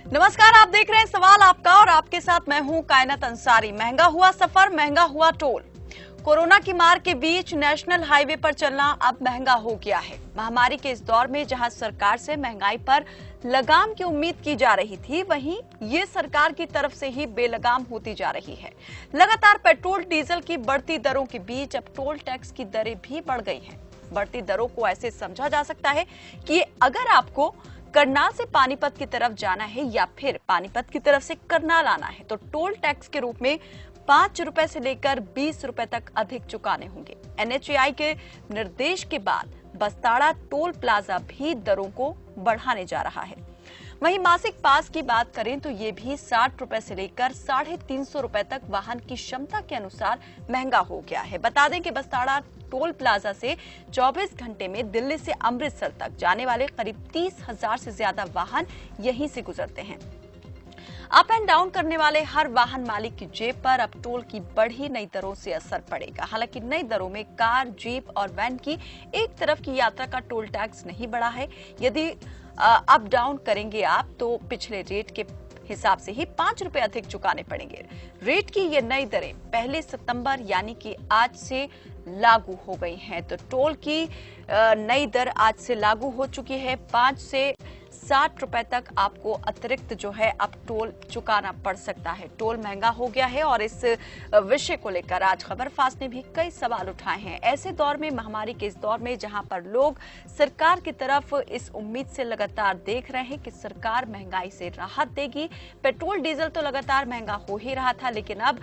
नमस्कार, आप देख रहे हैं सवाल आपका और आपके साथ मैं हूं कायनात अंसारी। महंगा हुआ सफर, महंगा हुआ टोल। कोरोना की मार के बीच नेशनल हाईवे पर चलना अब महंगा हो गया है। महामारी के इस दौर में जहां सरकार से महंगाई पर लगाम की उम्मीद की जा रही थी, वहीं ये सरकार की तरफ से ही बेलगाम होती जा रही है। लगातार पेट्रोल डीजल की बढ़ती दरों के बीच अब टोल टैक्स की दरें भी बढ़ गई हैं। बढ़ती दरों को ऐसे समझा जा सकता है कि अगर आपको करनाल से पानीपत की तरफ जाना है या फिर पानीपत की तरफ से करनाल आना है तो टोल टैक्स के रूप में 5 रुपए से लेकर 20 रुपए तक अधिक चुकाने होंगे। एनएचएआई के निर्देश के बाद बस्ताड़ा टोल प्लाजा भी दरों को बढ़ाने जा रहा है। वहीं मासिक पास की बात करें तो ये भी 60 रुपए से लेकर 350 रुपए तक वाहन की क्षमता के अनुसार महंगा हो गया है। बता दें कि बस्ताड़ा टोल प्लाजा से 24 घंटे में दिल्ली से अमृतसर तक जाने वाले करीब 30,000 से ज्यादा वाहन यहीं से गुजरते हैं। अप एंड डाउन करने वाले हर वाहन मालिक की जेब पर अब टोल की बढ़ी नई दरों से असर पड़ेगा। हालांकि नई दरों में कार, जीप और वैन की एक तरफ की यात्रा का टोल टैक्स नहीं बढ़ा है। यदि अप डाउन करेंगे आप तो पिछले रेट के हिसाब से ही 5 रुपए अधिक चुकाने पड़ेंगे। रेट की ये नई दरें 1 सितंबर यानी कि आज से लागू हो गई हैं। तो टोल की नई दर आज से लागू हो चुकी है। 5 से 60 रुपए तक आपको अतिरिक्त जो है अब टोल चुकाना पड़ सकता है। टोल महंगा हो गया है और इस विषय को लेकर आज खबरफास्ट ने भी कई सवाल उठाए हैं। ऐसे दौर में, महामारी के इस दौर में जहां पर लोग सरकार की तरफ इस उम्मीद से लगातार देख रहे हैं कि सरकार महंगाई से राहत देगी। पेट्रोल डीजल तो लगातार महंगा हो ही रहा था, लेकिन अब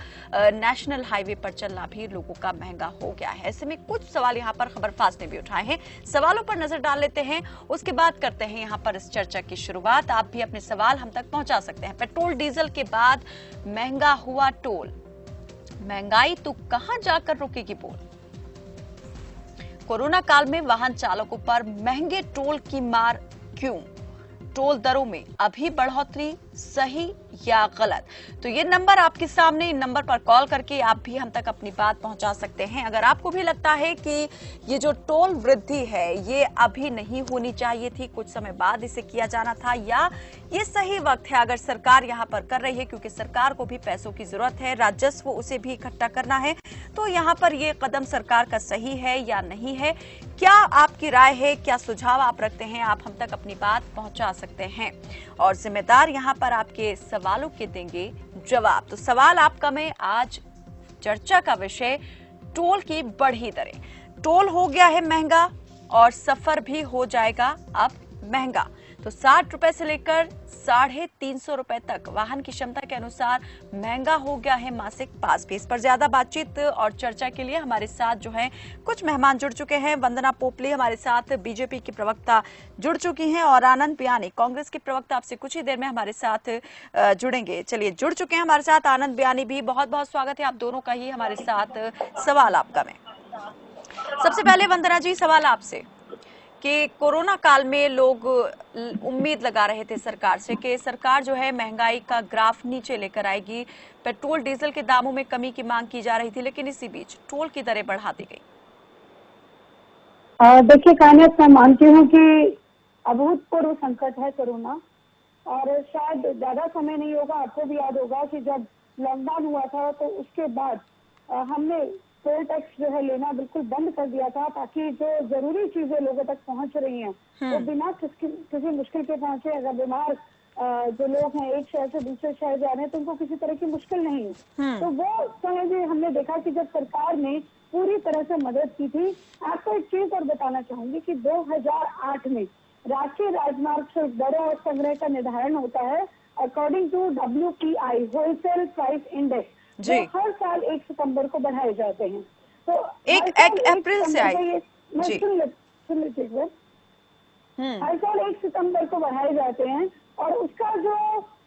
नेशनल हाईवे पर चलना भी लोगों का महंगा हो गया है। ऐसे में कुछ सवाल यहाँ पर खबरफास्ट ने भी उठाए हैं। सवालों पर नजर डाल लेते हैं, उसके बाद करते हैं यहाँ पर इस चर्चा की शुरुआत। आप भी अपने सवाल हम तक पहुंचा सकते हैं। पेट्रोल डीजल के बाद महंगा हुआ टोल, महंगाई तो कहां जाकर रुकेगी बोल। कोरोना काल में वाहन चालकों पर महंगे टोल की मार क्यों? टोल दरों में अभी बढ़ोतरी सही या गलत? तो ये नंबर आपके सामने, इन नंबर पर कॉल करके आप भी हम तक अपनी बात पहुंचा सकते हैं। अगर आपको भी लगता है कि ये जो टोल वृद्धि है ये अभी नहीं होनी चाहिए थी, कुछ समय बाद इसे किया जाना था, या ये सही वक्त है अगर सरकार यहाँ पर कर रही है, क्योंकि सरकार को भी पैसों की जरूरत है, राजस्व उसे भी इकट्ठा करना है, तो यहाँ पर ये कदम सरकार का सही है या नहीं है? क्या आपकी राय है, क्या सुझाव आप रखते हैं? आप हम तक अपनी बात पहुंचा सकते हैं और जिम्मेदार यहाँ पर आपके सवालों के देंगे जवाब। तो सवाल आपका में आज चर्चा का विषय टोल की बढ़ी दरें। टोल हो गया है महंगा और सफर भी हो जाएगा अब महंगा। तो 60 रुपए से लेकर 350 रुपए तक वाहन की क्षमता के अनुसार महंगा हो गया है मासिक पास भी। इस पर ज्यादा बातचीत और चर्चा के लिए हमारे साथ जो है कुछ मेहमान जुड़ चुके हैं। वंदना पोपली हमारे साथ बीजेपी की प्रवक्ता जुड़ चुकी हैं और आनंद बियानी कांग्रेस के प्रवक्ता आपसे कुछ ही देर में हमारे साथ जुड़ेंगे। चलिए, जुड़ चुके हैं हमारे साथ आनंद बियानी भी। बहुत बहुत स्वागत है आप दोनों का ही हमारे साथ सवाल आपका में। सबसे पहले वंदना जी, सवाल आपसे कि कोरोना काल में लोग उम्मीद लगा रहे थे सरकार से कि सरकार जो है महंगाई का ग्राफ नीचे लेकर आएगी, पेट्रोल डीजल के दामों में कमी की मांग की जा रही थी, लेकिन इसी बीच टोल की दरें बढ़ा दी गई। देखिए कायनात, मैं मानती हूँ कि अभूतपूर्व संकट है कोरोना, और शायद ज्यादा समय नहीं होगा, आपको भी याद होगा कि जब लॉकडाउन हुआ था तो उसके बाद हमने टोल टैक्स जो है लेना बिल्कुल बंद कर दिया था, ताकि जो जरूरी चीजें लोगों तक पहुंच रही हैं वो बिना किसी मुश्किल के पहुंचे। अगर बीमार जो लोग हैं एक शहर से दूसरे शहर जा रहे हैं तो उनको किसी तरह की मुश्किल नहीं है। तो वो समय भी हमने देखा कि जब सरकार ने पूरी तरह से मदद की थी। आपको एक चीज और बताना चाहूंगी कि 2008 में राष्ट्रीय राजमार्ग शुल्क दरों और संग्रह का निर्धारण होता है according to WPI wholesale price index, जो हर साल 1 सितंबर को बढ़ाए जाते हैं। तो 1 अप्रैल से आई जी, सुन लीजिए, हर साल 1 सितंबर को बढ़ाए जाते हैं और उसका जो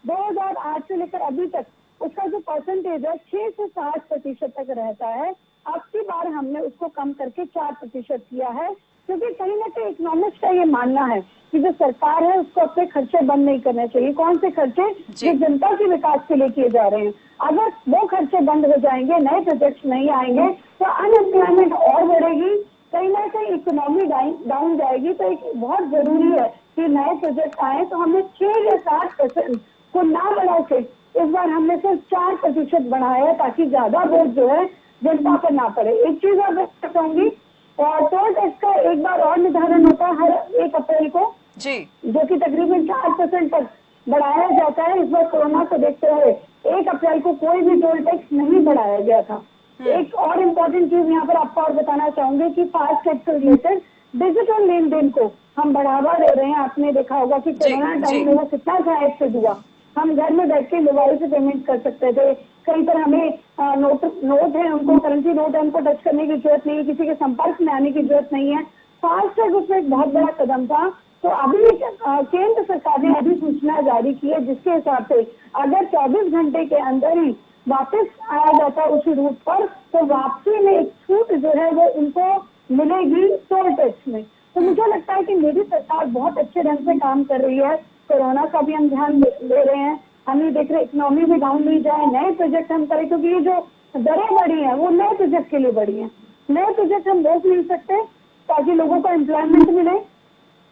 2008 से लेकर अभी तक उसका जो परसेंटेज है 6 से 7% तक रहता है। अब की बार हमने उसको कम करके 4% किया है, क्योंकि कहीं ना कहीं इकोनॉमिक्स का ये मानना है कि जो सरकार है उसको अपने खर्चे बंद नहीं करने चाहिए। कौन से खर्चे? जो जनता के विकास के लिए किए जा रहे हैं। अगर वो खर्चे बंद हो जाएंगे, नए प्रोजेक्ट नहीं आएंगे तो अनएम्प्लॉयमेंट और बढ़ेगी, कहीं ना कहीं इकोनॉमी डाउन जाएगी। तो एक बहुत जरूरी है कि नए प्रोजेक्ट आए। तो हमने 6 या 7% को ना बढ़ा के इस बार हमने सिर्फ 4% बढ़ाया है, ताकि ज्यादा बोझ जो है जनता पर ना पड़े। एक चीज और मैं कहूंगी, और टोल टैक्स का एक बार और निर्धारण होता है हर 1 अप्रैल को जी, जो कि तकरीबन 4% तक बढ़ाया जाता है। इस बार कोरोना को देखते हुए 1 अप्रैल को कोई भी टोल टैक्स नहीं बढ़ाया गया था। एक और इम्पोर्टेंट चीज यहाँ पर आपको और बताना चाहूंगी कि फास्टैग से रिलेटेड डिजिटल लेन देन को हम बढ़ावा दे रहे हैं। आपने देखा होगा कि कोरोना टाइम में वो कितना सहायक सिद्ध हुआ। हम घर में बैठ के मोबाइल से पेमेंट कर सकते थे। कहीं पर हमें नोट है, उनको करेंसी नोट है, उनको टच करने की जरूरत नहीं है, किसी के संपर्क में आने की जरूरत नहीं है। फास्टैग उसमें एक बहुत बड़ा कदम था। तो अभी केंद्र सरकार ने अधिसूचना जारी की है, जिसके हिसाब से अगर 24 घंटे के अंदर ही वापस आया जाता है उसी रूट पर, तो वापसी में एक छूट जो है वो उनको मिलेगी टोल टैक्स में। तो मुझे लगता है कि मेरी सरकार बहुत अच्छे ढंग से काम कर रही है। कोरोना का भी हम ध्यान दे रहे हैं, हम ये देख रहे हैं इकोनॉमी भी डाउन नहीं जाए, नए प्रोजेक्ट हम करें, क्योंकि ये जो दरें बढ़ी हैं वो नए प्रोजेक्ट के लिए बढ़ी हैं। नए प्रोजेक्ट हम रोक नहीं सकते ताकि लोगों को एम्प्लॉयमेंट मिले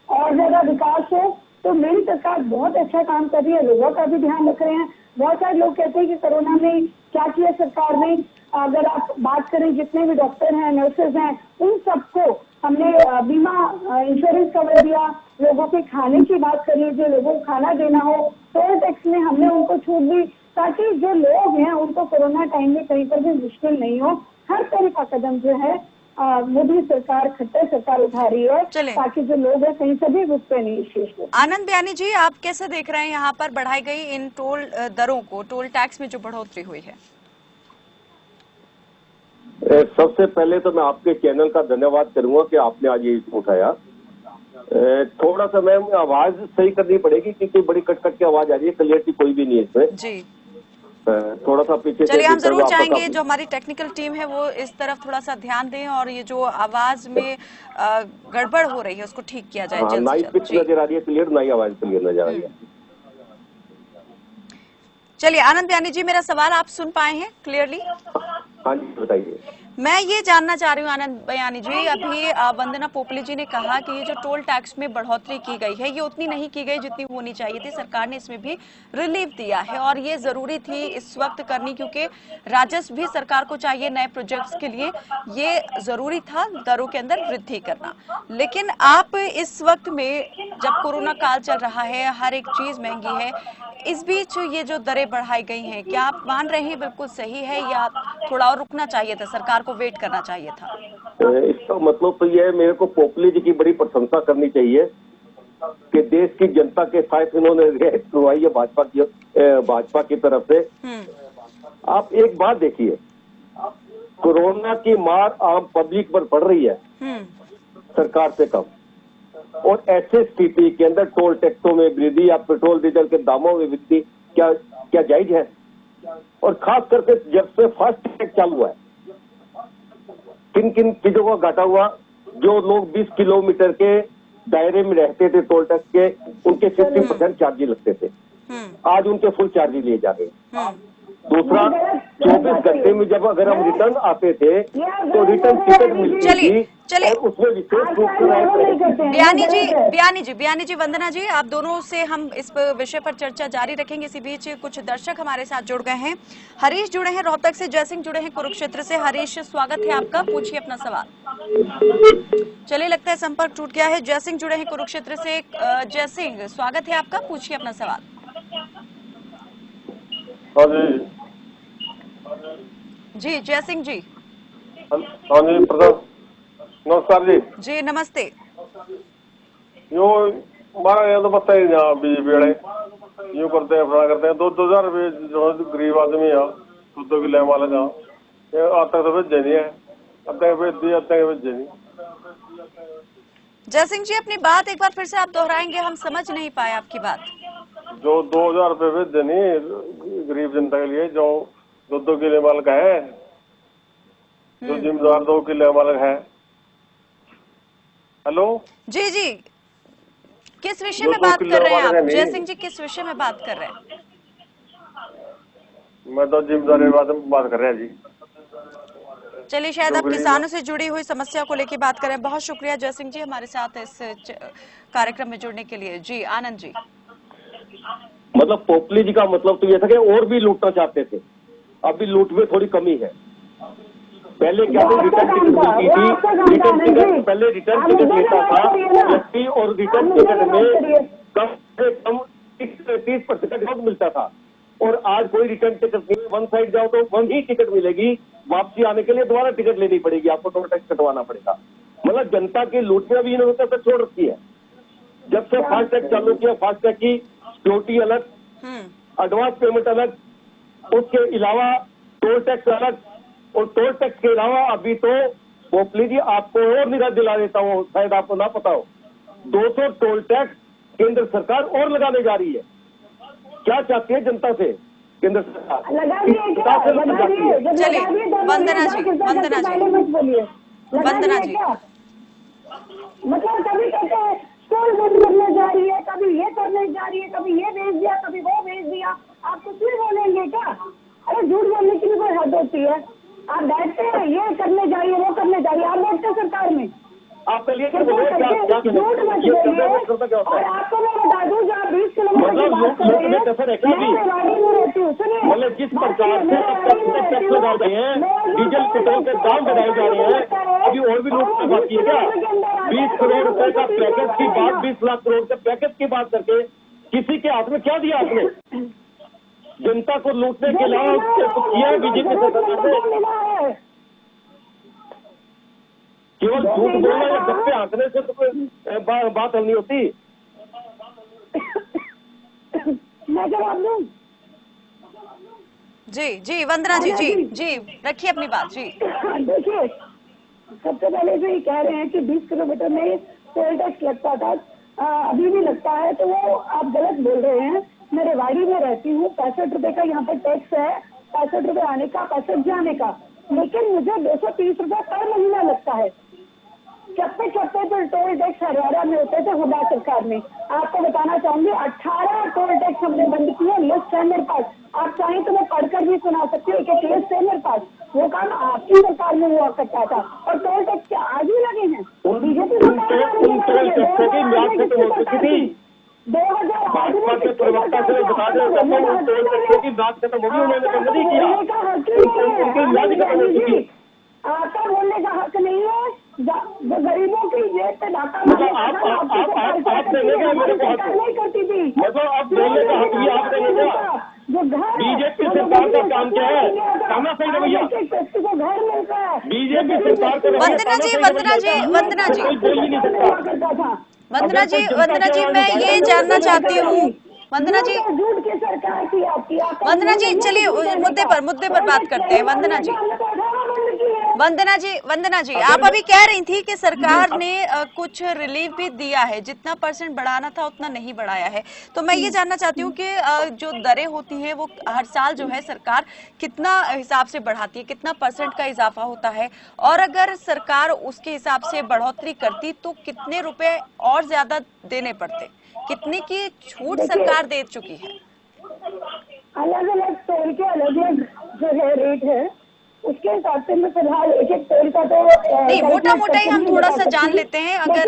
और ज्यादा विकास हो। तो मेरी सरकार बहुत अच्छा काम कर रही है, लोगों का भी ध्यान रख रहे हैं। बहुत सारे लोग कहते हैं कि कोरोना में क्या किया सरकार ने। अगर आप बात करें जितने भी डॉक्टर हैं, नर्सेज हैं, उन सबको हमने बीमा इंश्योरेंस कवर दिया। लोगों के खाने की बात करिए, जो लोगों को खाना देना हो, टोल टैक्स में हमने उनको छूट दी, ताकि जो लोग हैं उनको कोरोना टाइम में कहीं पर भी मुश्किल नहीं हो। हर तरह का कदम जो है मोदी सरकार, खट्टर सरकार उठा रही है, ताकि जो लोग हैं कहीं से भी रुकते नहीं शेष को। आनंद बयानी जी, आप कैसे देख रहे हैं यहाँ पर बढ़ाई गई इन टोल दरों को, टोल टैक्स में जो बढ़ोतरी हुई है? सबसे पहले तो मैं आपके चैनल का धन्यवाद करूंगा कि आपने आज ये उठाया। थोड़ा सा मैम आवाज सही करनी पड़ेगी क्योंकि बड़ी कट कट की आवाज आ रही है, क्लियरिटी कोई भी नहीं है इसमें जी। थोड़ा सा पीछे चलिए, हम जरूर चाहेंगे जो हमारी टेक्निकल टीम है वो इस तरफ थोड़ा सा ध्यान दें और ये जो आवाज में गड़बड़ हो रही है उसको ठीक किया जाए। ना ही पिच नजर आ रही है क्लियर, ना ही आवाज क्लियर नजर आ रही है। चलिए आनंद बयानी जी, मेरा सवाल आप सुन पाए हैं क्लियरली? हाँ जी, बताइए। मैं ये जानना चाह रही हूँ आनंद बयानी जी, अभी वंदना पोपली जी ने कहा कि ये जो टोल टैक्स में बढ़ोतरी की गई है ये उतनी नहीं की गई जितनी होनी चाहिए थी। सरकार ने इसमें भी रिलीफ दिया है और ये जरूरी थी इस वक्त करनी, क्योंकि राजस्व भी सरकार को चाहिए नए प्रोजेक्ट्स के लिए। ये जरूरी था दरों के अंदर वृद्धि करना। लेकिन आप इस वक्त में जब कोरोना काल चल रहा है, हर एक चीज महंगी है, इस बीच ये जो दरें बढ़ाई गई हैं, क्या आप मान रहे हैं बिल्कुल सही है या थोड़ा और रुकना चाहिए था, सरकार को वेट करना चाहिए था? इसका मतलब तो ये है, मेरे को पोपली जी की बड़ी प्रशंसा करनी चाहिए कि देश की जनता के साथ इन्होंने रियायत करवाई है भाजपा की तरफ से। आप एक बात देखिए, कोरोना की मार आम पब्लिक पर पड़ रही है सरकार से कम, और ऐसे स्थिति के अंदर टोल टैक्सों में वृद्धि या पेट्रोल डीजल के दामों में वृद्धि क्या जायज है? और खास करके जब से फास्टैग चालू हुआ है, किन किन चीजों का घाटा हुआ? जो लोग 20 किलोमीटर के दायरे में रहते थे टोल टैक्स के, उनके 50% चार्जेस लगते थे, आज उनके फुल चार्जेस लिए जा रहे हैं। दूसरा, 24 घंटे में जब अगर हम रिटर्न आते थे तो रिटर्न टिकट मिलती थी, उसमें विशेष रूप से बयानी जी, वंदना जी, आप दोनों से हम इस विषय पर चर्चा जारी रखेंगे। इसी बीच कुछ दर्शक हमारे साथ जुड़ गए हैं। हरीश जुड़े हैं रोहतक से, जयसिंह जुड़े हैं कुरुक्षेत्र से। हरीश, स्वागत है आपका, पूछिए अपना सवाल। चलिए, लगता है संपर्क टूट गया है। जयसिंह जुड़े हैं कुरुक्षेत्र से। जयसिंह, स्वागत है आपका, पूछिए अपना सवाल। जी जयसिंह जी। हाँ जी, प्रधान नमस्कार जी। जी नमस्ते। यो हमारा ये तो पता ही नहीं, बीजेपी वाले यूँ करते हैं, फला करते हैं। 2,000 रुपये जो गरीब आदमी है, 2 किलो मालिक है, आज तक तो भेजे नहीं है, अब तक भेज दिए, अब तक भेजे नहीं। जयसिंह जी, अपनी बात एक बार फिर से आप दोहराएंगे, हम समझ नहीं पाए आपकी बात। जो 2,000 रुपये भेजे नहीं गरीब जनता के लिए, जो 2 किलो मालिक है, जो जिम्मेदार 2 किलो मालिक है। हेलो जी जी, किस विषय में बात कर रहे हैं आप? जयसिंह जी, किस विषय में बात कर रहे हैं? मैं तो जिम्मेदारी बात कर रहे हैं जी। चलिए, शायद आप किसानों से जुड़ी हुई समस्या को लेकर बात करें। बहुत शुक्रिया जयसिंह जी हमारे साथ इस कार्यक्रम में जुड़ने के लिए। जी आनंद जी। मतलब पॉपुलिज्म का मतलब तो ये था कि और भी लूटना चाहते थे। अभी लूट में थोड़ी कमी है। पहले क्या था, रिटर्न टिकट मिलती थी, रिटर्न टिकट पहले रिटर्न टिकट लेता था व्यक्ति, और रिटर्न टिकट में कम से कम 30% डिस्काउंट मिलता था। और आज कोई रिटर्न टिकट नहीं, वन साइड जाओ तो वन ही टिकट मिलेगी, वापसी आने के लिए दोबारा टिकट लेनी पड़ेगी, आपको टोल टैक्स कटवाना पड़ेगा। मतलब जनता की लूट में अभी इन्होंने तक छोड़ रखी है। जब से फास्टैग चालू किया, फास्टैग की सिक्योरिटी अलग, एडवांस पेमेंट अलग, उसके अलावा टोल टैक्स अलग, और टोल टैक्स के अलावा अभी तो पोपली जी आपको और निगाह दिला देता हूँ, शायद आपको ना पता हो, 200 टोल टैक्स केंद्र सरकार और लगाने जा रही है। क्या चाहती है जनता से केंद्र सरकार? चलिए वंदना जी, वंदना जी, वंदना जी, मतलब कभी कहते हैं स्कूल बंद करने जा रही है, कभी ये करने जा रही है, कभी ये भेज दिया, कभी वो भेज दिया। आप कुछ भी बोलेंगे क्या? अरे झूठ बोलने की भी कोई हद होती है। आप बैठते हैं ये करने जाइए, वो करने जाइए, आप बैठते सरकार में, आप कहिए झूठ मत बोलिए। और आपको मैं बता दूं, जो आप 20 किलोमीटर की बात कर रहे हैं, मैं रेवाड़ी में रहती हूँ। सुनिए, मतलब जिस प्रकार से टैक्स लगाए गए हैं, डीजल पेट्रोल के दाम बढ़ाए जा रहे हैं, अभी और भी लूट बाकी है क्या? 20 करोड़ रुपए का पैकेज की बात, 20 लाख करोड़ के पैकेज की बात करके किसी के हाथ में क्या दिया आपने? जनता को लूटने के अलावा किया है बीजेपी सरकार ने? केवल झूठ बोलना या गप्पे आंकने से तो बात हल नहीं होती। मैं जवाब दूं? जी वंदना जी, जी रखिए अपनी बात। जी देखिए, सबसे पहले जो ये कह रहे हैं कि 20 किलोमीटर में टोल टैक्स लगता था, अभी भी लगता है, तो वो आप गलत बोल रहे हैं। मैं रेवाड़ी में रहती हूँ, 65 रुपए का यहाँ पर टैक्स है, 65 रुपए आने का, 65 जाने का, लेकिन मुझे 230 रुपए पर महीना लगता है। चप्पे चप्पे पर टोल टैक्स हरियाणा में होते थे हुडा सरकार में। आपको बताना चाहूंगी 18 टोल टैक्स हमने बंद किए, लिस्ट है मेरे पास, आप चाहें तो मैं पढ़कर भी सुना सकती हूँ, एक लिस्ट है मेरे पास। वो काम आपकी सरकार में हुआ करता था, और टोल टैक्स क्या आज ही लगे हैं? बीजेपी भाजपा के प्रवक्ता से बता दें, टोल टैक्स की बात खत्म होगी, उन्होंने बंद नहीं किया, आपका बोलने का हक नहीं है। जो गरीबों की जेब पे डाका आप देंगे क्या मेरे को हक? नहीं करती थी, मतलब आप बोलने का हक भी आप देंगे क्या? जो घर बीजेपी सरकार का काम क्या है? करना सही है भैया, को घर मिलता है। बीजेपी सरकार को वंदना जी, वंदना जी, वंदना जी, कोई बोल ही नहीं सकता। वंदना जी, मैं ये जानना चाहती हूँ, वंदना जी, झूठ की सरकार की आपकी। वंदना जी, चलिए मुद्दे पर बात करते हैं। वंदना जी, आप अभी कह रही थी कि सरकार ने कुछ रिलीफ भी दिया है, जितना % बढ़ाना था उतना नहीं बढ़ाया है। तो मैं ये जानना चाहती हूँ कि जो दरें होती हैं वो हर साल जो है सरकार कितना हिसाब से बढ़ाती है, कितना % का इजाफा होता है, और अगर सरकार उसके हिसाब से बढ़ोतरी करती तो कितने रुपए और ज्यादा देने पड़ते? कितने की छूट सरकार दे चुकी है? अलग अलग टोल के अलग अलग जो है रेट है, उसके हिसाब से मैं फिलहाल एक एक टोल का तो नहीं, मोटा ही हम थोड़ा सा जान लेते हैं। अगर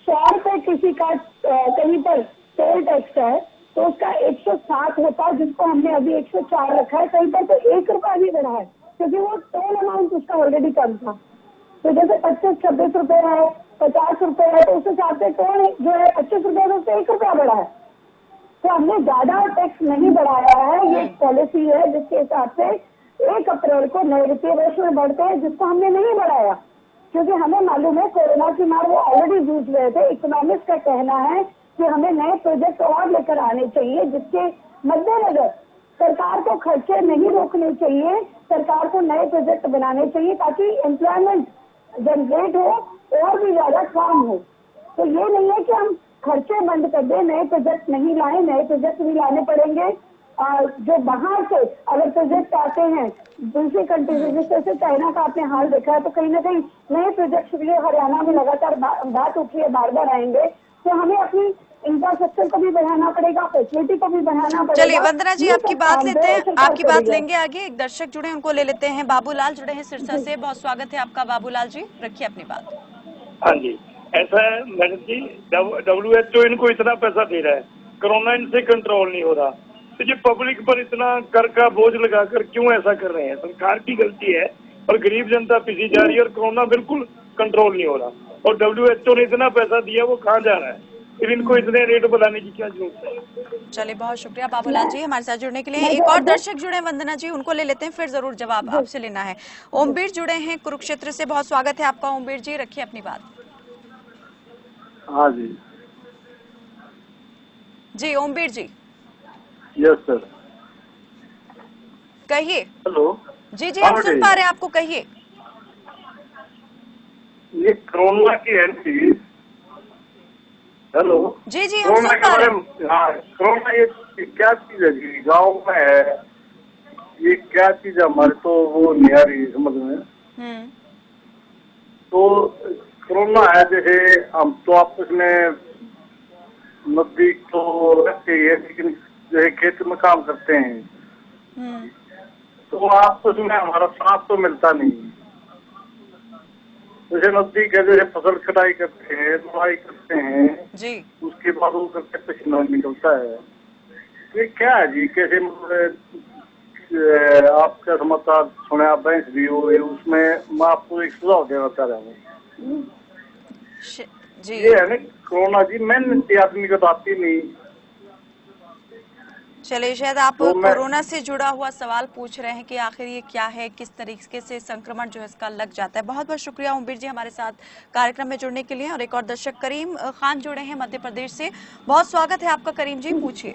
100 रुपए किसी का कहीं पर टोल टैक्स है तो उसका 160 होता है, जिसको हमने अभी 104 रखा है। कहीं पर तो 1 रुपया भी बढ़ा है, क्योंकि वो टोल अमाउंट उसका ऑलरेडी कम था। तो जैसे 25-26 रुपए है, 50 रुपए है, तो उस हिसाब से टोल जो है 25 रुपए में उससे 1 रुपया बढ़ा है। तो हमने ज्यादा टैक्स नहीं बढ़ाया है, ये एक पॉलिसी है जिसके हिसाब से 1 अप्रैल को नए वित्तीय वर्ष में बढ़ते हैं, जिसको हमने नहीं बढ़ाया, क्योंकि हमें मालूम है कोरोना की मार वो ऑलरेडी जूझ रहे थे। इकोनॉमिक्स का कहना है कि हमें नए प्रोजेक्ट और लेकर आने चाहिए, जिसके मद्देनजर सरकार को खर्चे नहीं रोकने चाहिए, सरकार को नए प्रोजेक्ट बनाने चाहिए ताकि एम्प्लॉयमेंट जनरेट हो और भी ज्यादा काम हो। तो ये नहीं है कि हम खर्चे बंद कर दे, नए प्रोजेक्ट नहीं लाए, नए प्रोजेक्ट भी लाने पड़ेंगे। जो बाहर से अगर प्रोजेक्ट आते हैं दूसरी कंट्री से, जिस तरह से चाइना का आपने हाल देखा है, तो कहीं ना कहीं नए प्रोजेक्ट भी हरियाणा में लगातार बात उठी है, बार बार आएंगे। तो हमें अपनी इंफ्रास्ट्रक्चर को भी बढ़ाना पड़ेगा, फैसिलिटी को भी बढ़ाना पड़ेगा। चलिए वंदना जी, आपकी बात लेते हैं, आपकी बात लेंगे आगे। एक दर्शक जुड़े, उनको ले लेते हैं। बाबूलाल जुड़े हैं सिरसा से, बहुत स्वागत है आपका बाबूलाल जी, रखिए अपनी बात। हाँ जी, ऐसा है मैडम जी, WHO इनको इतना पैसा दे रहा है, कोरोना इनसे कंट्रोल नहीं हो रहा, तो ये पब्लिक पर इतना कर का बोझ लगाकर क्यों ऐसा कर रहे हैं? सरकार की गलती है और गरीब जनता पिसी जा रही है और कोरोना बिल्कुल कंट्रोल नहीं हो रहा। और WHO ने इतना पैसा दिया, वो कहाँ जा रहा है? फिर इनको इतने रेट बढ़ाने की क्या जरूरत है? चलिए, बहुत शुक्रिया बाबूलाल जी हमारे साथ जुड़ने के लिए। एक और दर्शक जुड़े हैं, वंदना जी, उनको ले लेते हैं, फिर जरूर जवाब आपसे लेना है। ओमवीर जुड़े हैं कुरुक्षेत्र से, बहुत स्वागत है आपका ओमवीर जी, रखिए अपनी बात। हाँ जी जी ओमवीर जी, यस सर, कहिए। हेलो जी जी, हम सुन पा रहे हैं आपको, कहिए। ये कोरोना की एंटी, हेलो जी जी, हम सुन पा रहे हैं। हाँ, कोरोना ये क्या चीज है जी? गाँव में है ये क्या चीज है? हमारे तो वो नहीं आ रही समझ में। तो कोरोना है, जैसे हम तो आपस में नजदीक तो रहते ही है, लेकिन जैसे खेत में काम करते हैं तो आपस में हमारा साथ तो मिलता नहीं। जैसे नजदीक है, जैसे फसल कटाई करते हैं, बुआई करते हैं जी, उसके बाद वो करके पसीना निकलता है। ये क्या है जी? कैसे आपका समाचार सुने, आप बैंक भी हो, उसमें मैं आपको एक सुझाव देना चाह रहा हूँ। जी ये है ना कोरोना जी, मेहनती आदमी को तो आती नहीं। चलिए, शायद आप तो कोरोना से जुड़ा हुआ सवाल पूछ रहे हैं कि आखिर ये क्या है, किस तरीके से संक्रमण जो है इसका लग जाता है। बहुत बहुत शुक्रिया ओमवीर जी हमारे साथ कार्यक्रम में जुड़ने के लिए। और एक और दर्शक करीम खान जुड़े हैं मध्य प्रदेश से, बहुत स्वागत है आपका करीम जी, पूछिए।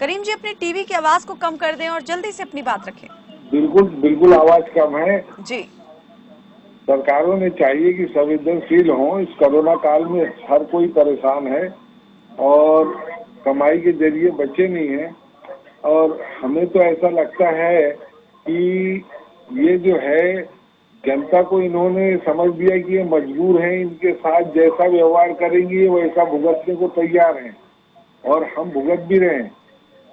करीम जी, अपनी टीवी की आवाज को कम कर दें और जल्दी से अपनी बात रखें। बिल्कुल बिल्कुल, आवाज कम है जी। सरकारों ने चाहिए कि संवेदनशील हों। इस कोरोना काल में हर कोई परेशान है और कमाई के जरिए बचे नहीं है। और हमें तो ऐसा लगता है कि ये जो है जनता को इन्होंने समझ दिया कि ये मजबूर हैं, इनके साथ जैसा व्यवहार करेंगे वैसा भुगतने को तैयार हैं और हम भुगत भी रहे हैं।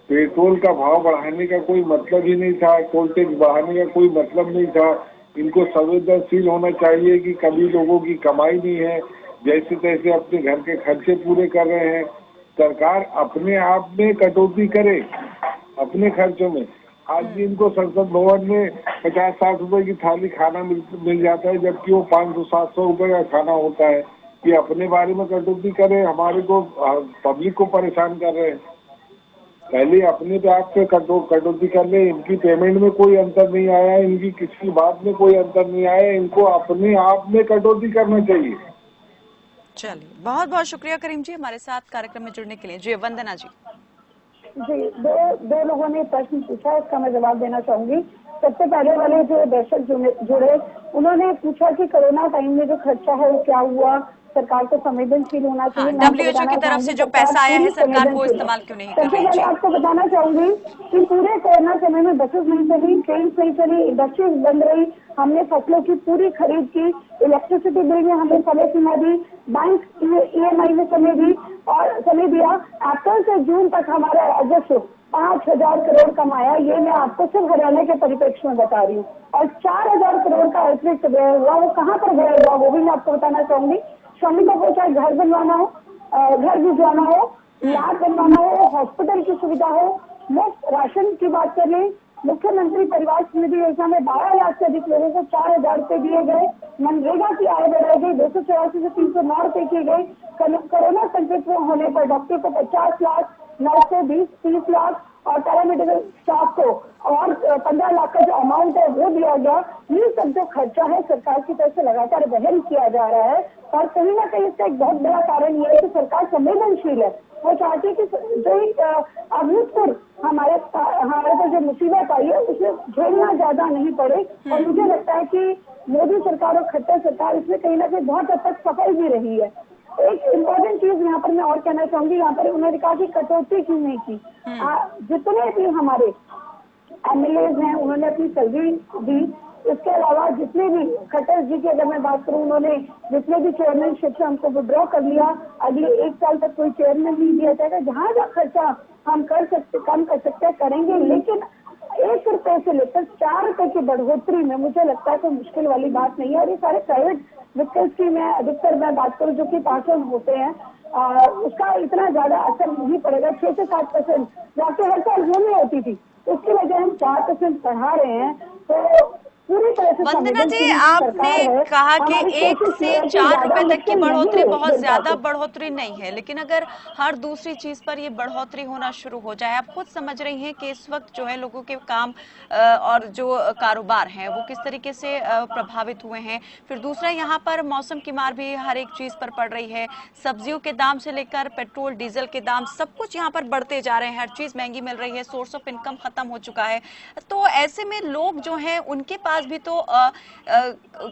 पेट्रोल का भाव बढ़ाने का कोई मतलब ही नहीं था, टोल टैक्स बढ़ाने का कोई मतलब नहीं था। इनको संवेदनशील होना चाहिए कि कभी लोगों की कमाई नहीं है, जैसे तैसे अपने घर के खर्चे पूरे कर रहे हैं। सरकार अपने आप में कटौती करे अपने खर्चों में। आज भी इनको संसद भवन में 50-60 रुपए की थाली खाना मिल जाता है, जबकि वो 500-700 रुपए का खाना होता है। कि अपने बारे में कटौती करे, हमारे को पब्लिक को परेशान कर रहे हैं। पहले अपने पे आप पे कटौती कर ले। इनकी पेमेंट में कोई अंतर नहीं आया, इनकी किसी बात में कोई अंतर नहीं आया, इनको अपने आप में कटौती करना चाहिए। चलिए, बहुत बहुत शुक्रिया करीम जी हमारे साथ कार्यक्रम में जुड़ने के लिए। जी वंदना जी। जी, दो लोगों ने प्रश्न पूछा, इसका मैं जवाब देना चाहूंगी। सबसे पहले वाले जो दर्शक जुड़े उन्होंने पूछा कि कोरोना टाइम में जो खर्चा है वो क्या हुआ, सरकार को संवेदनशील होना चाहिए। WHO की तरफ से जो पैसा आया है सरकार को इस्तेमाल क्यों नहीं कर रही है? आपको बताना चाहूंगी कि पूरे कोरोना समय में बसेस नहीं चली, ट्रेन नहीं चली, इंडस्ट्रीज बंद रही, हमने फसलों की पूरी खरीद की, इलेक्ट्रिसिटी बिल में हमने समय सीमा दी, बैंक EMI में समय दी और समय दिया। अप्रैल से जून तक हमारा राजस्व 5,000 करोड़ कमाया। ये मैं आपको सिर्फ हरियाणा के परिप्रेक्ष्य में बता रही हूँ। और 4,000 करोड़ का अतिरिक्त व्यय हुआ, वो कहाँ पर व्यय हुआ वो भी मैं आपको बताना चाहूंगी। श्रमिकों को चाहे घर बनवाना हो, घर भिजवाना हो, इलाज बनवाना हो, हॉस्पिटल की सुविधा हो, मुफ्त राशन की बात कर लें, मुख्यमंत्री परिवार निधि योजना में 12 लाख से अधिक लोगों को 4,000 रुपए दिए गए। मनरेगा की आय बढ़ाई गई, 284 से 309 रुपए की गई। कोरोना संकट होने पर डॉक्टर को 50 लाख, नर्स को 20-30 लाख और पैरामेडिकल स्टाफ को और 15 लाख का जो अमाउंट है वो दिया गया। ये सब जो खर्चा है सरकार की तरफ से लगातार वहन किया जा रहा है और कहीं ना कहीं इसका एक बहुत बड़ा कारण ये है कि सरकार संवेदनशील है। वो चाहती है कि जो अभूतपूर्व हमारे पर जो मुसीबत आई है उसे झेलना ज्यादा नहीं पड़े। और मुझे लगता है कि मोदी सरकार और खट्टर सरकार इसमें कहीं ना कहीं बहुत हद तक सफल भी रही है। एक इम्पोर्टेंट चीज यहाँ पर मैं और कहना चाहूंगी, यहाँ पर उन्होंने कहा कि कटौती क्यों नहीं की। जितने भी हमारे MLAs हैं उन्होंने अपनी सैलरी दी। इसके अलावा जितने भी खट्टर जी की अगर मैं बात करूं, उन्होंने जितने भी चेयरमैनशिप से हमको विड्रॉ कर लिया। अगले 1 साल तक कोई चेयरमैन नहीं दिया जाएगा। जहाँ जहाँ खर्चा हम कम कर सकते हैं, करेंगे, लेकिन 1 रुपए से लेकर 4 रुपए की बढ़ोतरी में मुझे लगता है कोई मुश्किल वाली बात नहीं है। और ये सारे प्राइवेट व्हीकल्स की मैं बात करूँ जो कि पास ऑन होते हैं, उसका इतना ज्यादा असर नहीं पड़ेगा। 6 से 7% जाके हर साल वो नहीं होती थी, उसकी वजह हम 4% बढ़ा रहे हैं। तो पूरी तरह से वंदना जी, आपने कहा कि 1 से 4 रुपए तक की बढ़ोतरी बहुत ज्यादा बढ़ोतरी नहीं है, लेकिन अगर हर दूसरी चीज पर ये बढ़ोतरी होना शुरू हो जाए, आप खुद समझ रही हैं कि इस वक्त जो है लोगों के काम और जो कारोबार हैं वो किस तरीके से प्रभावित हुए हैं। फिर दूसरा, यहाँ पर मौसम की मार भी हर एक चीज पर पड़ रही है, सब्जियों के दाम से लेकर पेट्रोल डीजल के दाम, सब कुछ यहाँ पर बढ़ते जा रहे हैं, हर चीज महंगी मिल रही है, सोर्स ऑफ इनकम खत्म हो चुका है। तो ऐसे में लोग जो हैं उनके पास भी तो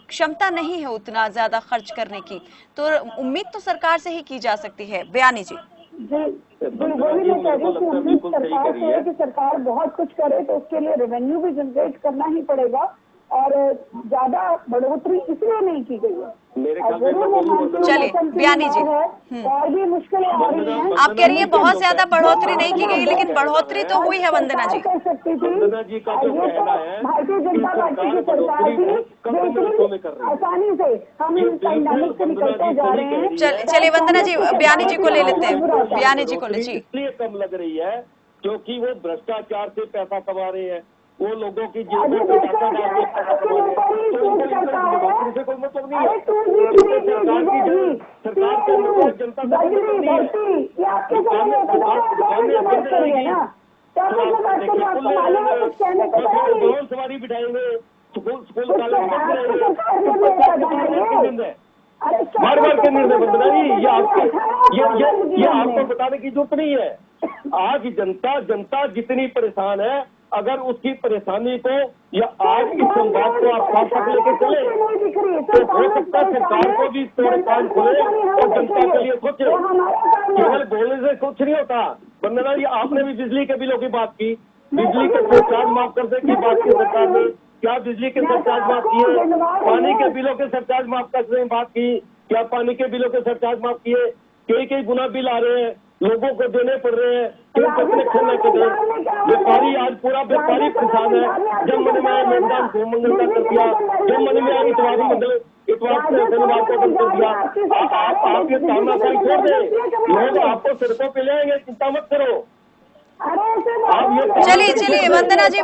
क्षमता नहीं है उतना ज्यादा खर्च करने की, तो उम्मीद तो सरकार से ही की जा सकती है। बयानी जी। वही मैं कह रही हूँ कि उम्मीद सरकार से है कि सरकार बहुत कुछ करे, तो उसके लिए रेवेन्यू भी जनरेट करना ही पड़ेगा, और ज्यादा बढ़ोतरी इसलिए नहीं की गई है। चलिए बयानी जी, और भी मुश्किलें आ रही हैं। आप कह रही हैं बहुत ज्यादा बढ़ोतरी नहीं की गई, लेकिन बढ़ोतरी तो हुई है वंदना जी। कर सकती थी, भारतीय जनता पार्टी की सरकार भी आसानी से हम इन पैंडेमिक से निकलते जा रहे हैं। चलिए वंदना जी, बयानी जी को ले लेते हैं, बयानी जी को ले जी। इसलिए कम लग रही है क्योंकि वो भ्रष्टाचार से पैसा कमा रहे हैं, वो लोगों की जेब में से कोई मतलब नहीं है। सरकार की जनता सवारी बिठाएंगे, स्कूल कॉलेज बार बार के निर्णय बंदना जी, ये आपको बताने की जरूरत नहीं है। आज जनता जितनी परेशान है, अगर उसकी परेशानी को या आज इस संवाद को आप साथ साथ लेके चले तो हो सकता है सरकार को भी थोड़े कान खुले और जनता के लिए सोचे। केवल बोलने से कुछ नहीं होता। वंदना जी, आपने भी बिजली के बिलों की बात की, बिजली के सरचार्ज माफ करने की बात की सरकार ने, क्या बिजली के सरचार्ज माफ किए? पानी के बिलों के सरचार्ज माफ करने की बात की, क्या पानी के बिलों के सरचार्ज माफ किए? कई गुना बिल आ रहे हैं, लोगों को देने पड़ रहे हैं, कनेक्शन न करें। व्यापारी आज पूरा व्यापारी परेशान है। जब मन में आया मतदान को मंगल का कर दिया, जब मन में आया इतवार से शनिवार को बंद कर दिया। आप ये तानाशाही छोड़ दें, लोग आपको सड़कों पे ले आएंगे, चिंता मत करो। चलिए वंदना जी,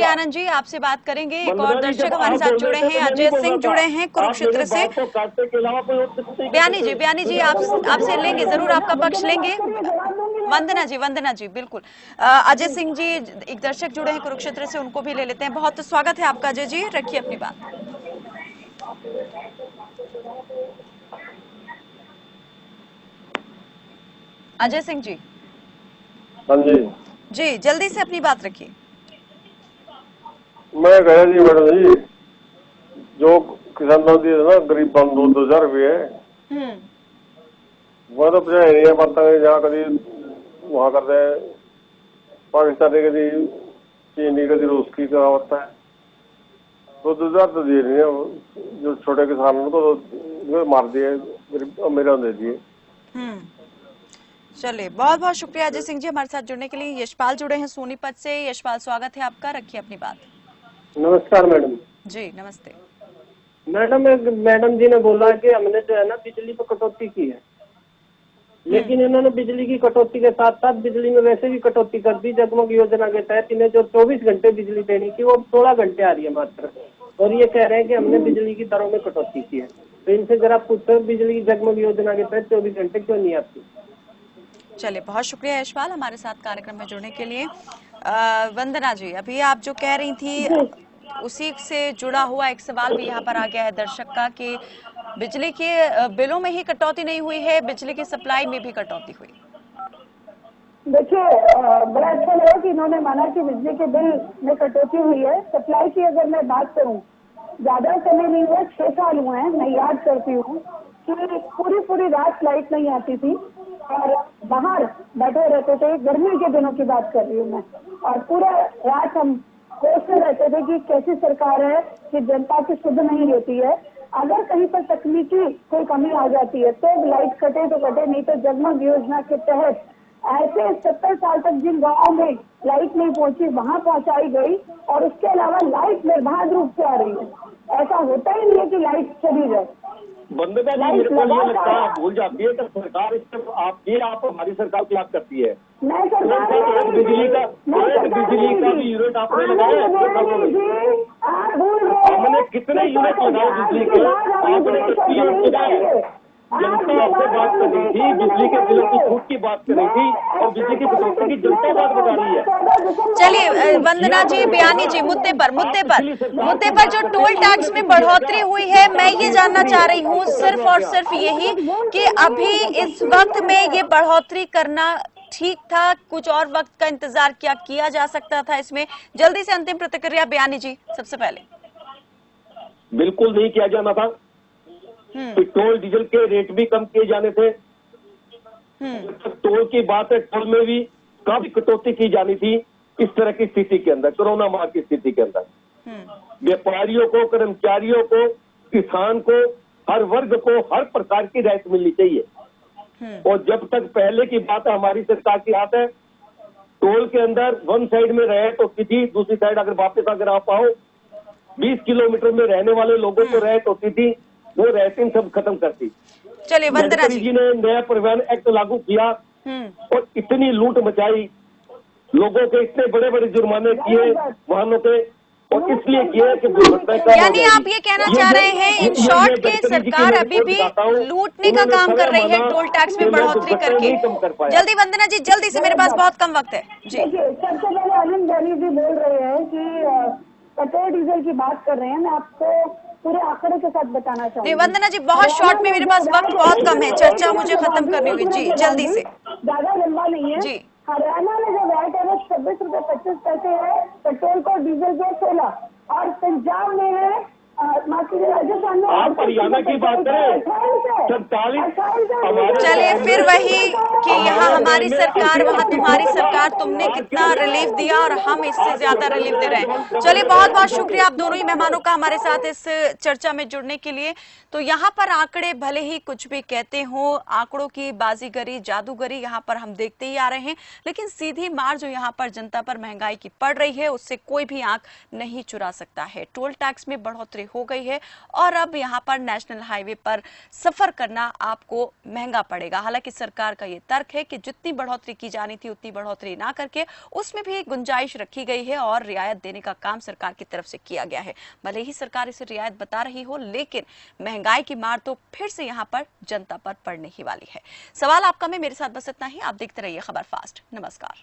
आनंद जी आपसे बात करेंगे। एक और दर्शक हमारे साथ जुड़े हैं, अजय सिंह जुड़े हैं कुरुक्षेत्र से। बयानी जी आपसे लेंगे, जरूर आपका पक्ष लेंगे। वंदना जी बिल्कुल। अजय सिंह जी एक दर्शक जुड़े हैं कुरुक्षेत्र से, उनको भी ले लेते हैं। बहुत स्वागत है आपका अजय जी, रखिए अपनी बात। अजय सिंह जी। हाँ जी जल्दी से अपनी बात रखिए। मैं कहा जी मैडम जी, जो किसानों दिए ना गरीब 2,000 रुपये, वो तो पता नहीं है, जहाँ कभी वहाँ करते हैं पाकिस्तानी, कभी चीनी, कभी रूस की होता है। 2,000 तो दिए नहीं है, जो छोटे किसानों को तो मार दिए, गरीब अमीरों दे दिए। चलिए बहुत बहुत शुक्रिया अजय सिंह जी हमारे साथ जुड़ने के लिए। यशपाल जुड़े हैं सोनीपत से। यशपाल स्वागत है आपका, रखिए अपनी बात। नमस्कार मैडम जी। नमस्ते मैडम जी ने बोला कि हमने जो है ना बिजली पर कटौती की है, लेकिन इन्होंने बिजली की कटौती के साथ साथ बिजली में वैसे भी कटौती कर दी। जगमग योजना के तहत इन्हें जो 24 घंटे बिजली देनी थी वो 16 घंटे आ रही है मात्र, और ये कह रहे हैं कि हमने बिजली की दरों में कटौती की है। तो इनसे जरा पूछो बिजली की जगमग योजना के तहत 24 घंटे क्यों नहीं आती। चलिए बहुत शुक्रिया यशपाल हमारे साथ कार्यक्रम में जुड़ने के लिए। वंदना जी, अभी आप जो कह रही थी उसी से जुड़ा हुआ एक सवाल भी यहाँ पर आ गया है दर्शक का कि बिजली के बिलों में ही कटौती नहीं हुई है, बिजली की सप्लाई में भी कटौती हुई। देखिए बड़ा अच्छा लगा कि इन्होंने माना कि बिजली के बिल में कटौती हुई है। सप्लाई की अगर मैं बात करूं, ज्यादा समय नहीं हुआ, 6 साल हुए हैं। मैं याद करती हूँ कि पूरी रात लाइट नहीं आती थी और बाहर बैठे रहते थे। गर्मी के दिनों की बात कर रही हूँ मैं, और पूरा रात हम सोचते रहते थे कि कैसी सरकार है कि जनता की सुध नहीं लेती है। अगर कहीं पर तकनीकी कोई कमी आ जाती है तो लाइट कटे तो कटे, नहीं तो जगमग योजना के तहत ऐसे 70 साल तक जिन गाँव में लाइट नहीं पहुंची वहां पहुंचाई गई, और उसके अलावा लाइट निर्बाध रूप से आ रही है। ऐसा होता ही नहीं है कि लाइट चली जाए। वंदना जी, मेरे को ये लगता है भूल जाती है कि सरकार इससे आप हमारी सरकार की बात करती है। बिजली का भी यूनिट आपने लगाया है, हमने कितने यूनिट लगाए बिजली के, आपने कितने यूनिट लगाए? जनता आपसे बात कर रही थी, बिजली के बिलों की छूट की बात कर रही थी, और बिजली की कटौती की जनता बात बता रही है। चलिए वंदना जी, बयानी जी, मुद्दे पर जो टोल टैक्स में बढ़ोतरी हुई है, मैं ये जानना चाह रही हूँ सिर्फ और सिर्फ यही कि अभी इस वक्त में ये बढ़ोतरी करना ठीक था, कुछ और वक्त का इंतजार किया जा सकता था इसमें? जल्दी से अंतिम प्रतिक्रिया बयानी जी सबसे पहले। बिल्कुल नहीं किया जाना था। पेट्रोल डीजल के रेट भी कम किए जाने थे। टोल की बात है, टोल में भी काफी कटौती की जानी थी इस तरह की स्थिति के अंदर, कोरोना माह की स्थिति के अंदर। व्यापारियों को, कर्मचारियों को, किसान को, हर वर्ग को हर प्रकार की राहत मिलनी चाहिए। और जब तक पहले की बात है, हमारी सरकार की बात है, टोल के अंदर वन साइड में रहत होती थी, दूसरी साइड अगर वापस अगर आप आओ 20 किलोमीटर में रहने वाले लोगों को रहत होती थी, वो रहती सब खत्म करती। चलिए वंदना जी ने नया परिवहन एक्ट लागू किया और इतनी लूट मचाई, लोगों के इतने बड़े बड़े जुर्माने किए वाहनों के, और इसलिए किया कि यानी आप ये कहना चाह रहे हैं इन शॉर्ट के सरकार अभी भी लूटने का काम कर रही है टोल टैक्स में बढ़ोतरी करके। जल्दी वंदना जी, जल्दी से, मेरे पास बहुत कम वक्त है जी। सबसे पहले अनिल बैनी जी बोल रहे हैं कि पेट्रोल डीजल की बात कर रहे हैं, मैं आपको पूरे आंकड़े के साथ बताना चाहूँगी। वंदना जी बहुत शॉर्ट में, मेरे पास वक्त बहुत कम है, चर्चा मुझे खत्म करनी होगी जी, जल्दी से। ज्यादा लंबा नहीं है जी। हरियाणा में जो वैट है वो 26 रुपए 25 पैसे है पेट्रोल को, डीजल को 16, और पंजाब में है राजस्थान में। आप हरियाणा की बात करें 47। चलिए फिर वही कि यहाँ हमारी सरकार, वहाँ तुम्हारी सरकार, तुमने कितना रिलीफ दिया और हम इससे ज्यादा रिलीफ दे रहे हैं। चलिए बहुत बहुत शुक्रिया आप दोनों ही मेहमानों का हमारे साथ इस चर्चा में जुड़ने के लिए। तो यहाँ पर आंकड़े भले ही कुछ भी कहते हो, आंकड़ों की बाजीगरी, जादूगरी यहाँ पर हम देखते ही आ रहे हैं, लेकिन सीधी मार जो यहाँ पर जनता पर महंगाई की पड़ रही है उससे कोई भी आंख नहीं चुरा सकता है। टोल टैक्स में बढ़ोतरी हो गई है और अब यहाँ पर नेशनल हाईवे पर सफर करना आपको महंगा पड़ेगा। हालांकि सरकार का ये तर्क है कि जितनी बढ़ोतरी की जानी थी उतनी बढ़ोतरी ना करके उसमें भी एक गुंजाइश रखी गई है और रियायत देने का काम सरकार की तरफ से किया गया है। भले ही सरकार इसे रियायत बता रही हो, लेकिन महंगाई की मार तो फिर से यहाँ पर जनता पर पड़ने ही वाली है। सवाल आपका में मेरे साथ बस इतना ही। आप देखते रहिए खबर फास्ट। नमस्कार।